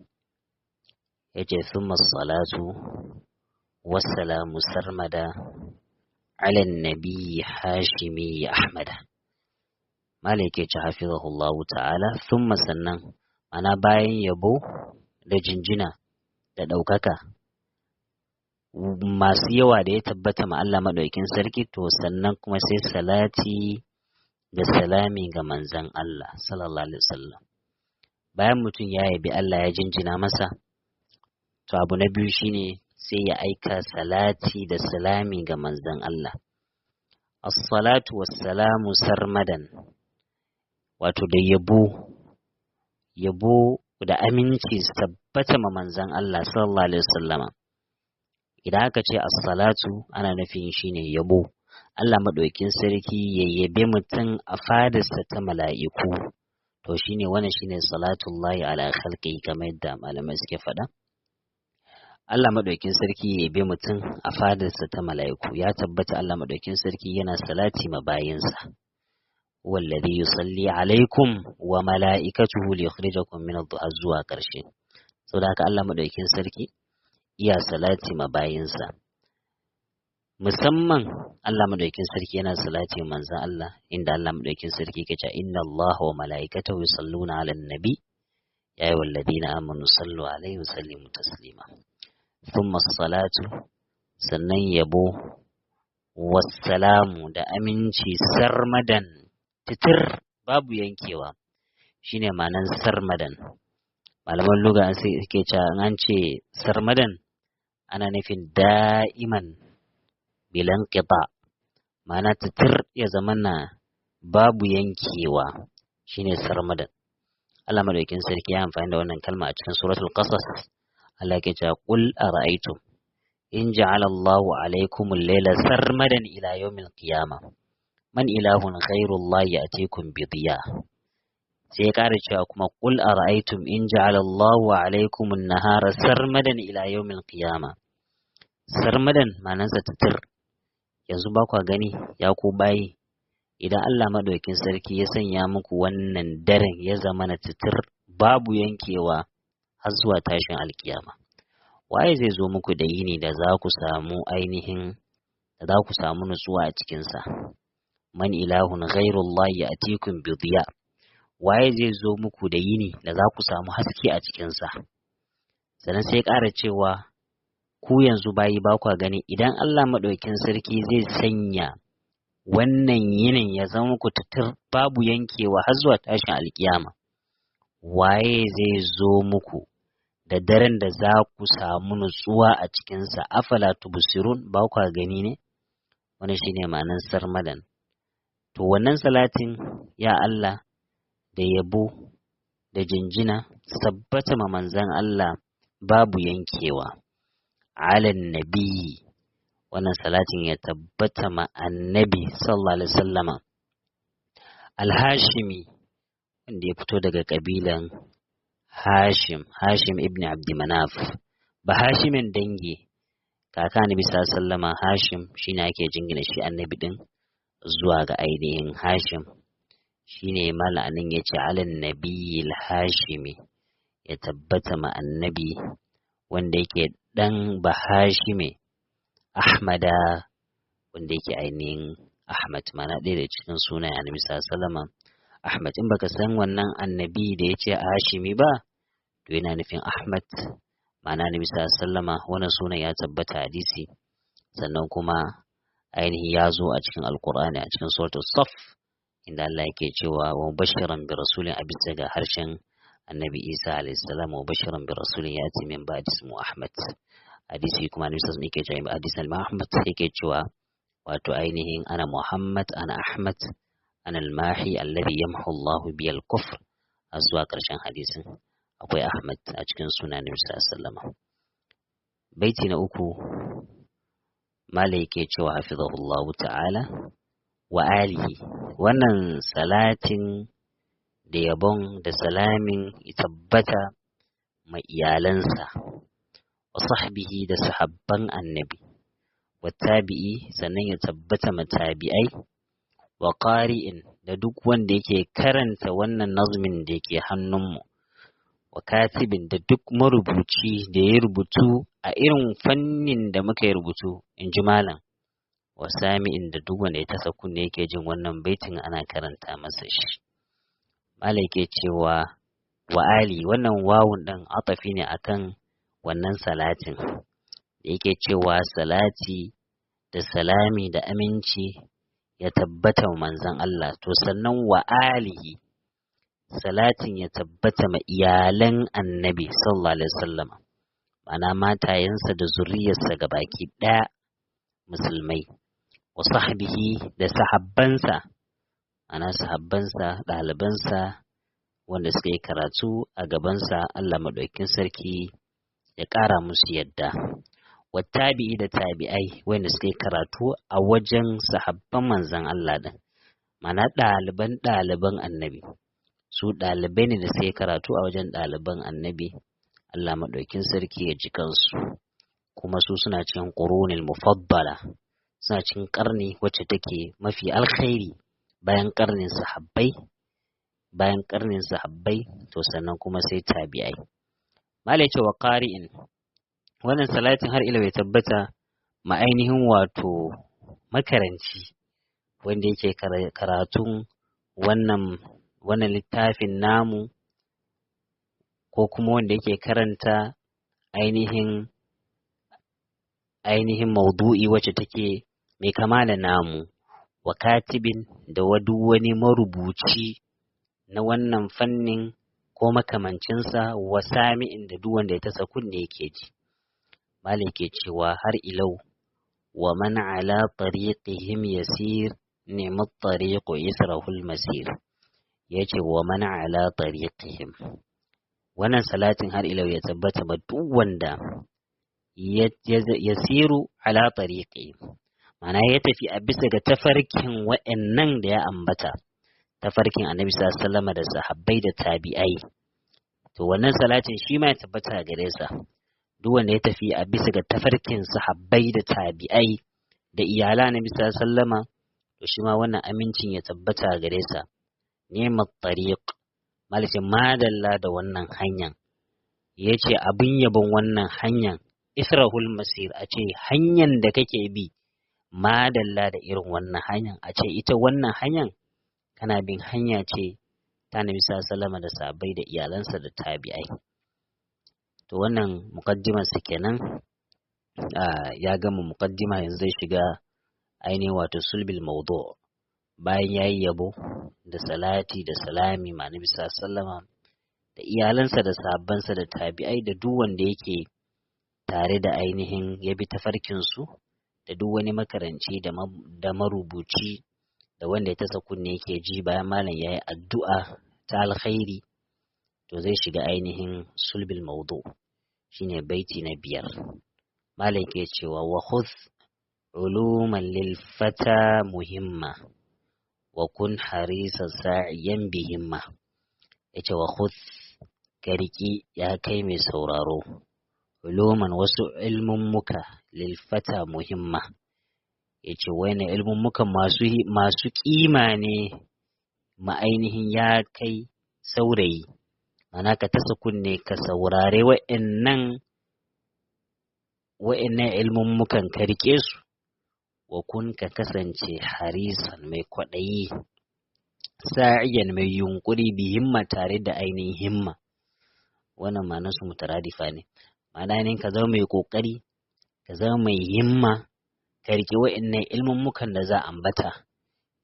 yace thumma salatu wassalamu sarmada ala nabi hashimi ahmada. Mala yake ce hafizahullahu ta'ala, thumma sannan ana bayan yabo da jinjina da ɗaukaka masu yawa da ya tabbata ma Allah madaukakin sarki, to sannan kuma sai salati da salami ga manzon Allah sallallahu alaihi wasallam. Bayan mutum ya yabi Allah ya jinjina masa, to abu na biyu shine sai ya aika salati da salami ga manzon Allah. As-salatu was-salamu sarmadan, wato da yabo da aminci su tabbata ma manzon Allah sallallahu alaihi wasallama. Idan aka ce as-salatu ana nufin shine yabo. Allah madaukakin sarki ya yabe mutum a fadarsa ta mala'iku, to shine wannan shine salatullahi ala khalqi kamar yadda malamai suke faɗa. Allah madaukakin sarki ya yabe mutum a fadarsa ta mala'iku, ya tabbata Allah madaukakin sarki yana salati ma bayinsa. Wallazi yusalli alaikum wa mala'ikatuhu liyukhrijakum min adh-dhu'a zuwa ƙarshe. Saboda haka Allah madaukakin sarki iya salati ma bayinsa. Musamman Allah madaukakin sarki yana salati manzon Allah, inda Allah madaukakin sarki yake cewa inna Allaha wa mala'ikatahu yusalluna 'alan nabi ya ayyuhalladhina amanu sallu 'alaihi wa sallimu taslima. Thumma as-salatu, sannan yabo, wassalamu da aminci sarmadan titir babu yankewa, shine ma'anan sarmadan. Malaman lugha sai suke cewa an ce sarmadan ana nufin da'iman bilan qita, ma'ana titir ya zamana babu yankewa, shine sarmadan. Allah madaukakin sarki ya amfani da wannan kalma a cikin suratul qasas. Allah ke cewa qul ara'aytum in ja'ala Allahu alaykum al-layla sarmadan ila yawmil qiyamah man ilahun ghayrullahi ya'tikum bi diya. Sai ya ƙara cewa kuma qul ara'aytum in ja'ala Allahu alaykum an-nahara sarmadan ila yawmil qiyamah. Sarmadan ma'anarsa titir. Yanzu ba kwa gani ya ku bayi, idan Allah madaukakin sarki ya sanya muku wannan daren ya zama na titir babu yankewa har zuwa tashin alkiyama. waye zai zo muku da yini da za ku samu nutsuwa a cikinsa. Man ilahun ghairullahi ya'tikum bi diya, waye zai zo muku da yini da za ku samu haske a cikinsa. Sannan sai ƙara cewa ku yanzu bayi ba kwa gani idan Allah maɗaukin sarki zai sanya wannan yinin ya zama muku tutur babu yankewa har zuwa tashin alkiyama, waye zai zo muku da daren da za ku samu nutsuwa a cikinsa. Afala tubsirun, ba kwa gani ne? Wannan shine ma'anar sarmadan. To wannan salatin ya Allah da yabo da jinjina tabbata ma manzon Allah babu yankewa. Alan nabi, wannan salatin ya tabbata ma annabi sallallahu alaihi wasallama al-hashimi, wanda ya fito daga kabilan Hashim ibn Abd Manaf, ba Hashimin dangi, kaka annabi sallallahu alaihi wasallama Hashim shine ake jingina shi annabi din zuwa ga ainihin Hashim, shine mala'anin yace alan nabiyil hashimi, ya tabbata ma annabi wanda yake dan Bahashime Ahmada, wanda yake ainihin Ahmad, mana ɗaya da cikin sunayen annabi sallallahu alaihi wasallama Ahmad. In baka san wannan annabi da yace Hashimi ba, to yana nufin Ahmad, mana annabi sallallahu alaihi wasallama wannan sunan ya tabbata hadisi, sannan kuma ainihin ya zo a cikin alkur'ani a cikin suratul saf, inda Allah yake cewa wa mubashiran bi rasulin, a bisa ga harshen annabi Isa alaihi salam, wa bashiran bi rasulin yati min ba'di ismu Ahmad. Hadisi kuma annabi sallallahu alaihi wasallam yake cewa hadisi al-Ahmad yake cewa wato ainihin ana Muhammad ana Ahmad ana al-Mahi alladhi yamhu Allah bi al-kufr, har zuwa karshen hadisin akwai Ahmad a cikin sunan annabi sallallahu alaihi wasallam. Baiti na uku malai yake cewa hafizahullahu ta'ala wa alihi, wannan salatin da yabon da salamin ya tabbata ma iyalansa, wa sahbihi da sahabban annabi, wa tabi'i sannan ya tabbata ma tabi'ai, wa qari'in da duk wanda yake karanta wannan nazmin da yake hannunmu, wa katibin da duk marubuci da ya rubutu a irin fannin da muka yi rubutu, in ji malam, wa sami'in da duk wanda ya tasa kunne yake jin wannan baitin ana karanta masa shi. Malam yake cewa wa ali, wannan wawun ɗin atafi ne akan wannan salatin da yake cewa salati da salami da aminci ya tabbata wa manzon Allah, to sannan wa alihi salatin ya tabbata ma iyalan annabi sallallahu alaihi wasallam, ma'ana matayensa da zuriyarsa gabaki ɗaya musulmai, wa sahbihi da sahabbansa, ana sahabbansa ɗalibansa wanda suka yi karatu a gabansa, Allah maɗaukin sarki ya ƙara musu yadda, wa tabi'i da tabi'ai wanda suka yi karatu a wajen sahabban manzon Allah ɗin, mana ɗaliban annabi, su ɗalibai ne da suka yi karatu a wajen ɗaliban annabi, Allah maɗaukin sarki ya ji kansu, kuma su suna cikin ƙurunil mufaddala, suna cikin ƙarni wacce take mafi alkhairi bayan ƙarnin sahabbai, to sannan kuma sai tabi'ai. Malai ce wa qari'in, wannan salatin har ila bai tabbata ma ainihin wato makaranci wanda yake karatun wannan littafin namu, ko kuma wanda yake karanta ainihin maudu'i wacce take mai kama da namu, wa katibin da wani marubuci na wannan fannin ko makamancinsa, wa sami'in da duk wanda ya tasa kunne yake ji. Malai ke cewa har ilau wa man ala tariqihim yasir ni'mat tariqu yasrahul masir, yace wa man ala tariqihim, wannan salatin har ilau ya tabbata ba duk wanda yasiru ala tariqihim, ma'ana ya tafi a bisa ga tafarkin wa'annan da ya ambata, tafarkin annabi sallallahu alaihi wasallam da sahabbai da tabi'ai, to wannan salatin shi ma ya tabbata gare sa. Duk wanda ya tafi a bisa ga tafarkin sahabbai da tabi'ai da iyala annabi sallallahu alaihi wasallam, to shi ma wannan amincin ya tabbata gare sa. Ni'mat tariq, malikin madalla da wannan hanyar, yace abin yabon wannan hanyar israhul masir, a ce hanyar da kake bi madalla da irin wannan hanyar, a ce ita wannan hanyar kana bin hanya ce ta Nabi sallallahu da sahabbai da iyalansa da tabi'ai. To wannan muqaddimar sa kenan, ya gama muqaddima, yanzu zai shiga ainihin wato sulbil mawdu', bayan yayi yabo da salati da salami ma Nabi sallallahu da iyalansa da sahabbansa da tabi'ai da duk wanda yake tare da ainihin ya bi tafarkin su, da duk wani makaranci da marubuci da wanda ya tasa kunne yake ji. Bayan malam yayi addu'a ta alkhairi, to zai shiga ainihin sulbil mawdu', shine baiti na 5. malam ke cewa wa khudh uluman lil fata muhimma wa kun harisa sa'iyan bihimma. Yace wa khudh, kariki ya kai mai sauraro, uluman wasu ilmun muka lil fata muhimma. Yace wani ilmun muka masu kima ne ma ainihin ya kai saurayi, mana ka tasa kunne ka saurare wa'annan ilmun mukan ka rike su, wa kun ka kasance harisan mai kwaɗayi, sa'iyan mai yunkuri bi himma tare da ainihin himma. Wannan ma'anar su mutaradifa ne, ma'ana ne ka zama mai kokari, ka zama mai himma, ka rike wa'annan ilmun mukan da za ambata,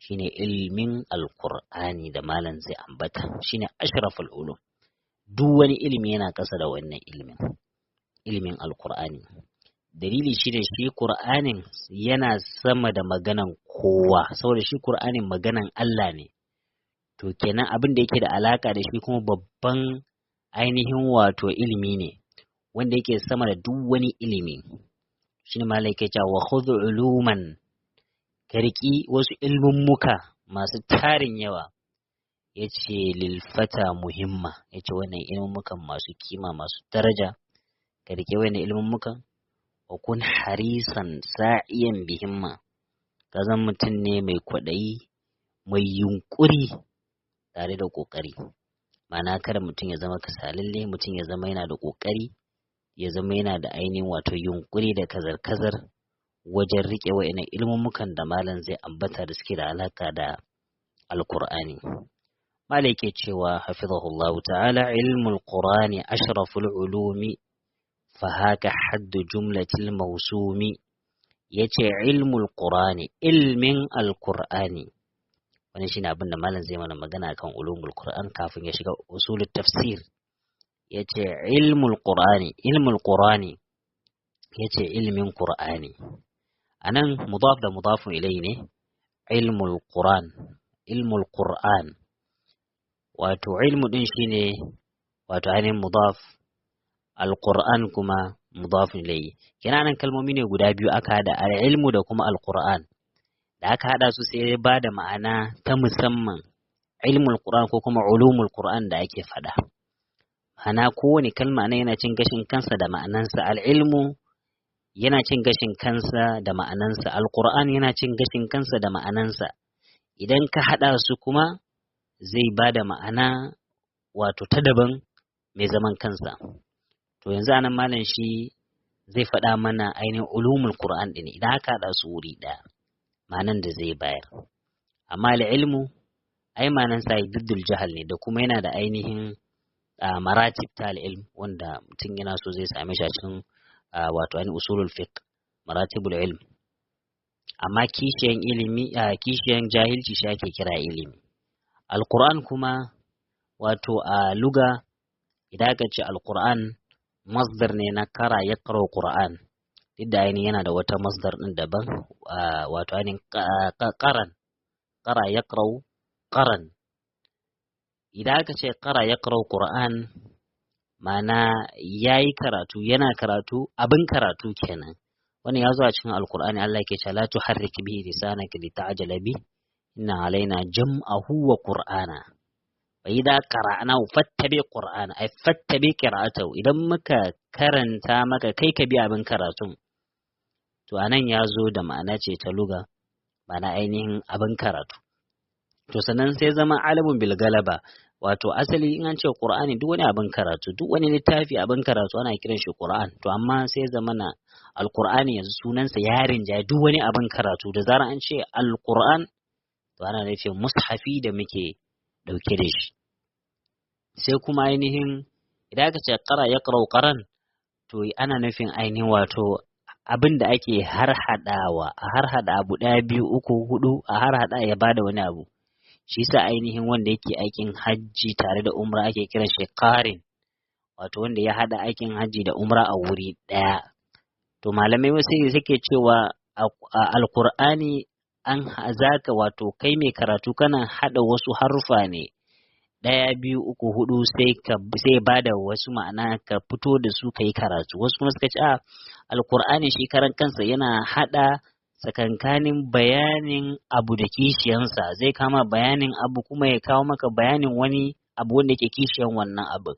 shine ilmin alqur'ani da malam zai ambata, shine ashraful ulum. Duk wani ilimi yana kasa da wannan ilimin alqur'ani. Dalili shine shi Qur'anin yana sama da maganan kowa, saboda shi Qur'anin maganan Allah ne. To kenan abin da yake da alaka da shi kuma babban ainihin wato ilimi ne, wanda yake sama da duk wani ilimi. Shine malai yake cewa wa khudh uluman, kariki wasu ilmin muka masu tarin yawa. Yace lil fata muhimma, yace wannan ilmin mukan masu kima masu daraja, karike wannan ilmin mukan. Wa kun harisan sa'iyan bihimma, ka zan mutum ne mai kwaɗayi, mai yunkuri tare da ƙoƙari. Ma'ana kada mutum ya zama kasalalle, mutum ya zama yana da ƙoƙari, ya zama yana da ainihin wato yunkuri da kazar-kazar wajen riƙe wa'innan ilmummukan da malam zai ambata da suke da alaka da alƙur'ani. Malam yake cewa hafizahullahu ta'ala, ilmul qur'ani ashraful ulumi fahaka haddu jumlatil mausumi. Yace ilmul qur'ani, ilmin alqur'ani. Wannan shine abin da malam zai mana magana kan ulumul qur'an kafin ya shiga usulut tafsir. Yace ilmul qur'ani yace ilmin qur'ani. Anan mudaf da mudafun ilayhi ne. Ilmul qur'an wato ilmu din shine wato ainihin mudaf, alqur'an kuma mudafun ilayhi. Kenan kalmomi ne guda biyu aka hada, al-ilmu da kuma alqur'an. Da aka hada su sai ya bada ma'ana ta musamman, ilmul qur'an ko kuma ulumul qur'an da ake fada. Hana kowane kalma ne yana cin gashin kansa da ma'anansa. Al-ilmu yana cin gashin kansa da ma'anansa, alqur'an yana cin gashin kansa da ma'anansa. Idan ka hada su kuma zai bada ma'ana wato ta daban mai zaman kansa. To yanzu anan malam shi zai faɗa mana ainihin ulumul qur'an din idan aka haɗa su wuri ɗaya, ma'anan da zai bayar. Amma al-ilmu ai ma'anan sa diddul jahal ne, da kuma yana da ainihin maratib ta al-ilm wanda mutum yana so zai same shi a cikin wato ainihin usulul fiqh, maratibul ilm. Amma kishiyan ilimi, kishiyan jahilci shi ake kira ilimi. Al-Qur'an kuma wato a luga idan aka ce al-Qur'an masdar ne na kara ya karo Qur'an, duk da ainihin yana da wata masdar din daban, wato ainihin kara ya karo qaran. Idan aka ce kara ya karo Qur'an, ma'ana yayi karatu, yana karatu, abin karatu kenan. Wannan ya zo a cikin Al-Qur'ani, Allah yake cewa la tuharrik bihi lisanaka lita'jala bi inna alaina jam'ahu wa qur'ana. Wa idza qara'nahu fattabi qur'ana, ay fattabi qira'atahu. Idan muka karanta maka kai ka bi abin karatun. To anan ya zo da ma'ana ce ta luga, ma'ana ainihin abin karatu. To sannan sai zama alamun bil galaba, wato asali in an ce Qur'ani duk wani abin karatu, duk wani littafi abin karatu ana kiran shi Qur'an. To amma sai zamana Al-Qur'ani yanzu sunansa ya rinjaye duk wani abin karatu, da zarar an ce Al-Qur'an to ana nufin mushafi da muke dauke da shi. Sai kuma ainihin idan aka ce qara yaqra'u qaran, to ana nufin ainihin wato abin da ake harhaɗawa, a harhaɗa abu ɗaya, biyu, uku, huɗu, a harhaɗa ya bada wani abu. Shi sa ainihin wanda yake aikin hajji tare da umra ake kiran shi qarin, wato wanda ya haɗa aikin hajji da umra a wuri ɗaya. To malamai wasu suke cewa Alƙur'ani an zaka wato kai mai karatu kana haɗa wasu harufa ne ɗaya, biyu, uku, huɗu sai bada wasu ma'ana ka fito da su kai karatu. Wasu kuma suka ce Alƙur'ani shi karan kansa yana haɗa tsakankanin bayanin abu da kishiyansa, zai kama bayanin abu kuma ya kawo maka bayanin wani abu wanda yake kishiyan wannan abu.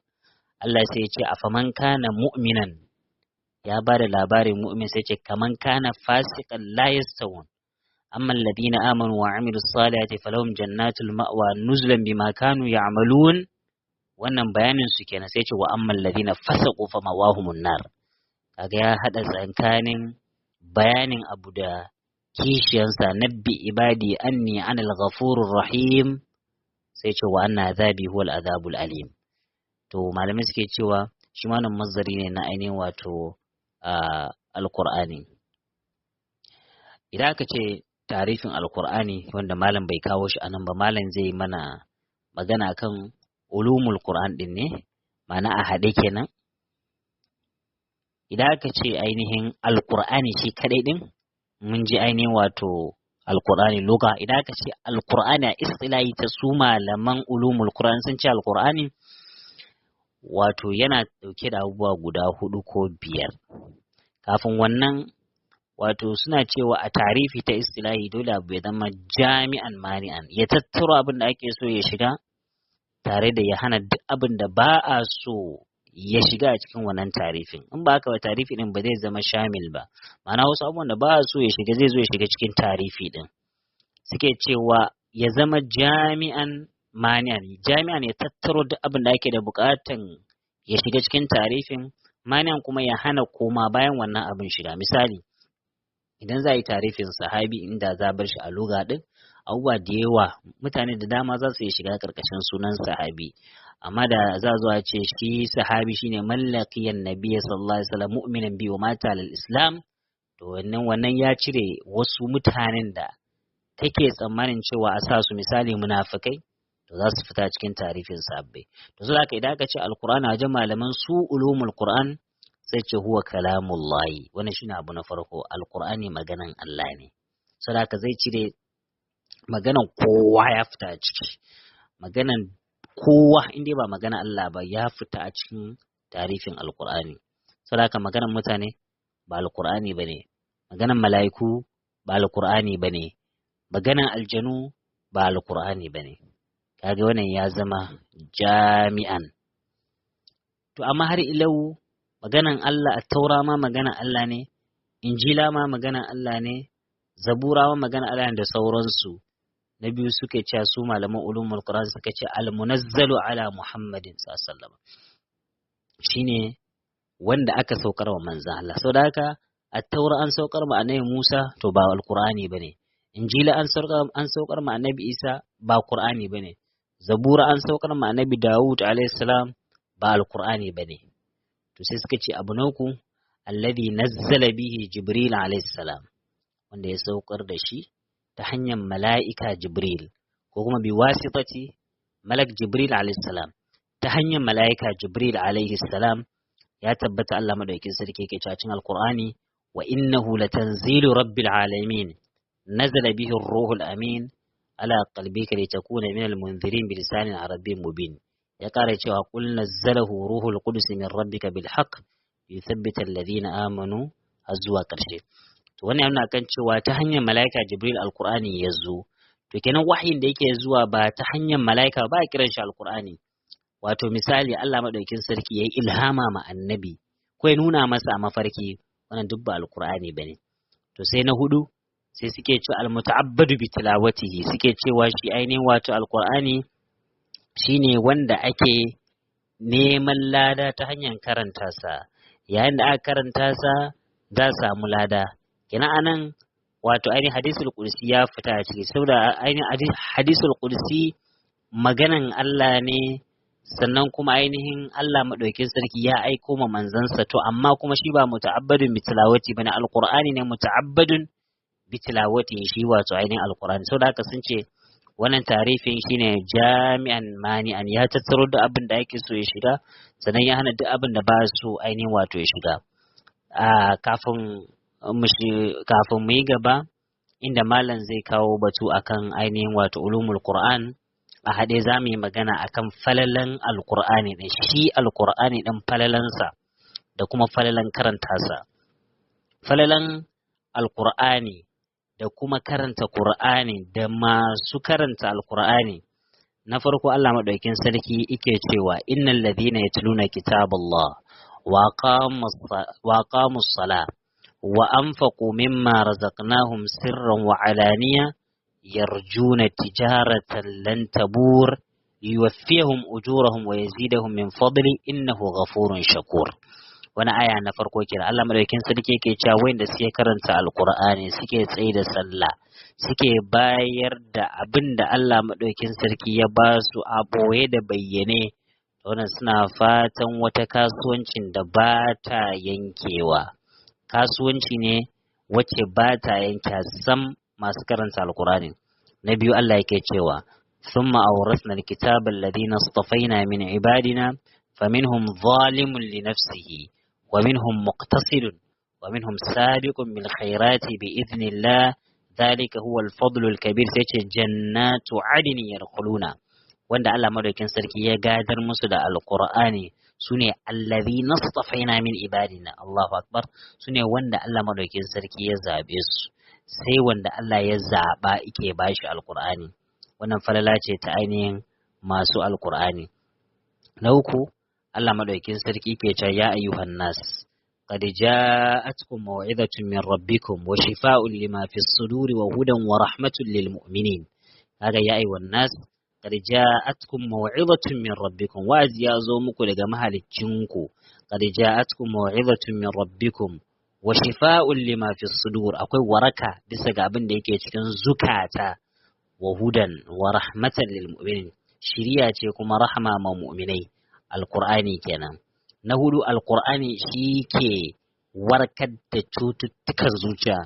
Allah sai ya ce afaman kana mu'minan, ya ba da labarin mu'min sai ce kaman kana fasiqan la yastawun, amma alladhina amanu wa amilus salihati falahum jannatul ma'wa nuzulan bima kanu ya'malun. Wannan bayanin su kenan, sai ce wa amma alladhina fasaqu famawahumun nar. Kaga ya hada tsakanin bayanin abu da kishiyansa, nabbi ibadi anni anal ghafurur rahim, sai ce wa anna azabi huwal azabul alim. To malamai suke cewa shi ma nan mazari ne na ainihin wato Alƙur'ani. Idan aka ce tarifin Alƙur'ani wanda malam bai kawo shi anan ba, malam zai mana magana kan ulumul Qur'an din ne, ma'ana a haɗe kenan. Idan aka ce ainihin Alƙur'ani shi kadai din, mun ji ainihin wato Alƙur'ani lugha. Idan aka ce Alƙur'ani a istilahi ta su malaman ulumul Qur'an sun ce Alƙur'ani wato yana dauke da abubuwa guda 4 ko 5. Kafin wannan wato suna cewa a tarifi ta istilahi dole abu ya zama jami'an mani'an, ya tattaro abin da ake so ya shiga tare da ya hana duk abin da ba a so ya shiga a cikin wannan tarifin. In ba haka ba tarifi din ba zai zama shamil ba, ma'ana wasu abubuwan da ba a so ya shiga zai zo ya shiga cikin tarifi din. Suke cewa ya zama jami'an mani'an, jami'an ya tattaro duk abin da ake da bukatan ya shiga cikin tarifin, mani'an kuma ya hana koma bayan wannan abin shiga. Misali, idan za a yi tarifin sahabi, inda za bar shi a lugha din, abubuwa da yawa mutane da dama za su iya shiga karkashin sunan sahabi, amma da za zuwa ce shi sahabi shine mallakiyan nabiyyi sallallahu alaihi wasallam mu'minan bi wa mata lil islam, to wannan ya cire wasu mutanen da kake tsammanin cewa a sa su misali munafikai, to za su fita cikin tarifin sahabbai. To saboda haka idan aka ce alqur'ani wajen malaman su ulumul qur'an sai ce huwa kalamullahi, wannan shine abu na farko, alqur'ani maganan Allah ne. Saboda haka zai cire maganan kowa ya fita a ciki, maganan kowa inda ba magana Allah ba ya fita a cikin tarifin alqur'ani. Saboda haka maganan mutane ba alqur'ani bane, maganan mala'iku ba alqur'ani bane, maganan aljanu ba alqur'ani bane. Kaga wannan ya zama jami'an. To amma har ilau maganan Allah, at-taura ma maganan Allah ne, injila ma maganan Allah ne, zabura ma maganan Allah ne da sauransu. Na biyu suka ce su malaman ulumul Qur'an suka ce al-munazzalu ala Muhammadin sallallahu alaihi wasallam shine wanda aka saukar wa manzon Allah. Saboda haka at-taura an saukar ma annabi Musa, to ba al-Qur'ani bane. Injila an saukar ma annabi Isa, ba Qur'ani bane. Zabura an saukar ma annabi Dawud alaihi salam, ba al-Qur'ani bane. To sai suka ce abu na uku alladhi nazzala bihi Jibril alaihi salam, wanda ya saukar da shi ta hanyar mala'ika Jibril, ko kuma bi wasitati malak Jibril alaihi salam, ta hanyar mala'ika Jibril alaihi salam. Ya tabbata Allah madaukakin sarki yake cewa cikin alqur'ani, wa innahu latanzilu rabbil alamin nazala bihi ar-ruhul amin ala qalbika litakuna minal munzirin bilisanin arabiyyin mubin. Ya kara cewa qul nazzalahu ruhul qudus min rabbika bil haqq yuthabbita alladhina amanu har zuwa karshe. To wannan yana kan cewa ta hanyar malaika Jibril alqur'ani ya zo. To kenan wahayin da yake zuwa ba ta hanyar malaika ba a kiran shi alqur'ani. Wato misali Allah madaukin sarki yayi ilhama ma annabi ko ya nuna masa a mafarki, wannan duk ba alqur'ani bane. To sai na hudu sai suke cewa almuta'abbadu bi tilawatihi, suke cewa shi ainihin wato alqur'ani shine wanda ake neman lada ta hanyar karanta sa, yayin da aka karanta sa za samu lada. Kina anan wato ainihin hadisul qudsi ya fita a ciki, saboda ainihin hadisul qudsi maganan Allah ne, sannan kuma ainihin Allah madaukakin sarki ya aiko ma manzansa, to amma kuma shi ba muta'abbadun bi tilawati bane, alqur'ani ne muta'abbadun bi tilawati shi wato ainihin alqur'ani. Saboda haka sun ce wannan tarifin shine jami'an mani'an, ya tattaro da abin da ake so ya shiga, sannan ya hana duk abin da ba su ainihin wato ya shiga. Kafin mu yi gaba, inda malam zai kawo batu akan ainihin wato ulumul Qur'an, a haɗe za mu yi magana akan falalan alqur'ani ɗin, shi alqur'ani ɗin falalansa da kuma falalan karanta sa. Falalan alqur'ani da kuma karanta Qur'ani da masu karanta alqur'ani, na farko Allah madaukakin sarki yake cewa innal ladhina yatluna kitaballah wa aqamus salah wa anfaqu mimma razaqnahum sirran wa alaniya yarjuna tijaratan lan tabur yuwaffihim ujurahum wa yazidahum min fadli innahu ghafurun shakur. Wani aya na farko kira Allah madaukakin sarki yake cewa wanda suke karanta alqur'ani suke tsaye da sallah suke bayar da abin da Allah madaukakin sarki ya ba su a boye da bayyane, wannan suna fatan wata kasuwancin da ba ta yankewa, kasuwanci ne wacce ba ta yanke sam masu karanta alqur'ani. Na biyu Allah yake cewa thumma awrasna alkitaba alladhina istafaina min ibadina faminhum zalimun li nafsihi ومنهم مقتصد ومنهم سابق بالخيرات بإذن الله ذلك هو الفضل الكبير. سيتي جنات عدن يدخلون wanda Allah madaukin sarki ya gadar musu da alqur'ani sune allazina istafaina min ibadina, Allahu akbar, sune wanda Allah madaukin sarki ya zabe su, sai wanda Allah ya zaba yake bashi alqur'ani. Wannan falala ce ta ainihin masu alqur'ani. Na uku Allah madaukakin sarki ke cewa ya ayyuhan nas qad ja'atkum maw'izatun min rabbikum wa shifaa'un lima fis suduri wa hudan wa rahmatun lil mu'minin. Kaga ya ayyuhan nas qad ja'atkum maw'izatun min rabbikum, wa'azi ya zo muku daga mahaliccinku. Qad ja'atkum maw'izatun min rabbikum wa shifaa'un lima fis sudur, akwai waraka bisa ga abin da yake cikin zukata, wa hudan wa rahmatan lil mu'minin, shiriya ce kuma rahma ma mu'minai. Alƙur'ani kenan. Na hudu alƙur'ani shi ke warkar da cututtukan zuciya,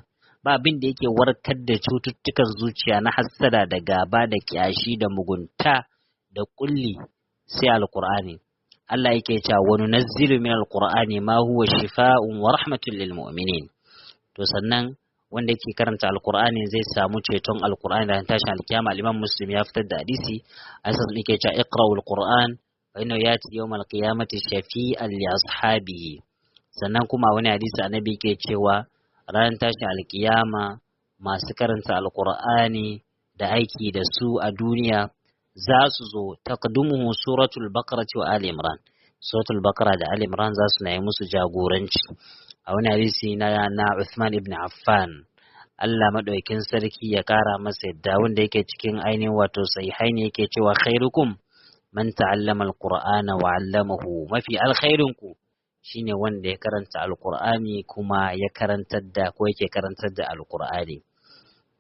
ba abin da yake warkar da cututtukan zuciya na hassada da gaba da kyashi da mugunta da kulli sai alƙur'ani. Allah yake cewa wa nunazzilu min alƙur'ani ma huwa shifaa'un wa rahmatun lil mu'minin. To sannan wanda yake karanta alƙur'ani zai samu ceton alƙur'ani da tashin alkiyama. Imam Muslim ya fitar da hadisi, asan yake cewa iqra'ul qur'an وإنه يأتي يوم القيامة شفيعا لأصحابه. sannan kuma wani hadisi annabi ke cewa ran tashin alkiyama masu karanta alqur'ani da aiki da su a duniya za su zo taqdumuhu suratul baqara wa ali imran. Suratul baqara da ali imran za su na yi musu jagoranci. A wani hadisi na Uthman ibn Affan, Allah madaukakin sarki ya kara masa yadda, wanda yake cikin ainihin wato sahihaini, yake cewa khairukum man ta'allama alqur'ana wa 'allamahu, mafi alkhairinku shine wanda ya karanta alqur'ani kuma ya karantar da ko yake karantar da alqur'ani.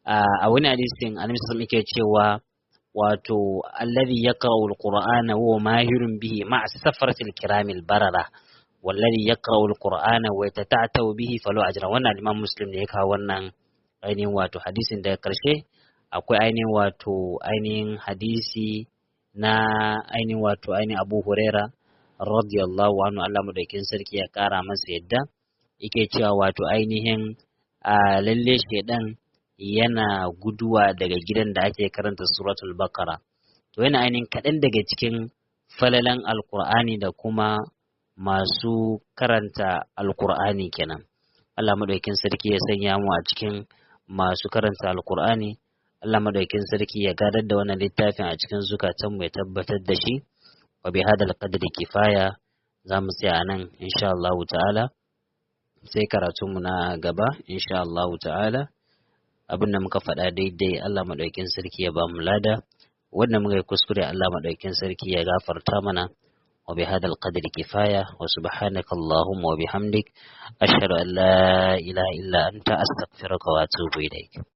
A wani hadisin annabi sallallahu alaihi wasallam yake cewa wato alladhi yaqra'u alqur'ana wa mahirun bihi ma'a safaratil kiramil barara walladhi yaqra'u alqur'ana wa yatata'u bihi falu ajra. Wannan Imam Muslim ne ya kawo wannan ainihin wato hadisin. Daga karshe akwai ainihin wato ainihin hadisi na ainihin wato ainihin Abu Huraira radiyallahu anhu, Allah madaukakin sarki ya kara masa yadda, yake cewa wato ainihin lalle shedan yana guduwa daga gidan da ake karanta suratul baqara. To yana ainihin kaɗan daga cikin falalan alqur'ani da kuma masu karanta alqur'ani kenan. Allah madaukakin sarki ya sanya mu a cikin masu karanta alqur'ani. Allah madaukakin sarki ya gadar da wannan littafin a cikin zukatanmu, ya tabbatar da shi. Wa bi hadal qadri kifaya, za mu tsaya nan insha Allah ta'ala, sai karatunmu na gaba insha Allah ta'ala. Abin da muka faɗa daidai Allah madaukakin sarki ya ba mu lada, wannan muka yi kuskure Allah madaukakin sarki ya gafarta mana. wa bihadha alqadri kifaya wa subhanaka allahumma wa bihamdik ashhadu an la ilaha illa anta astaghfiruka wa atubu ilaik.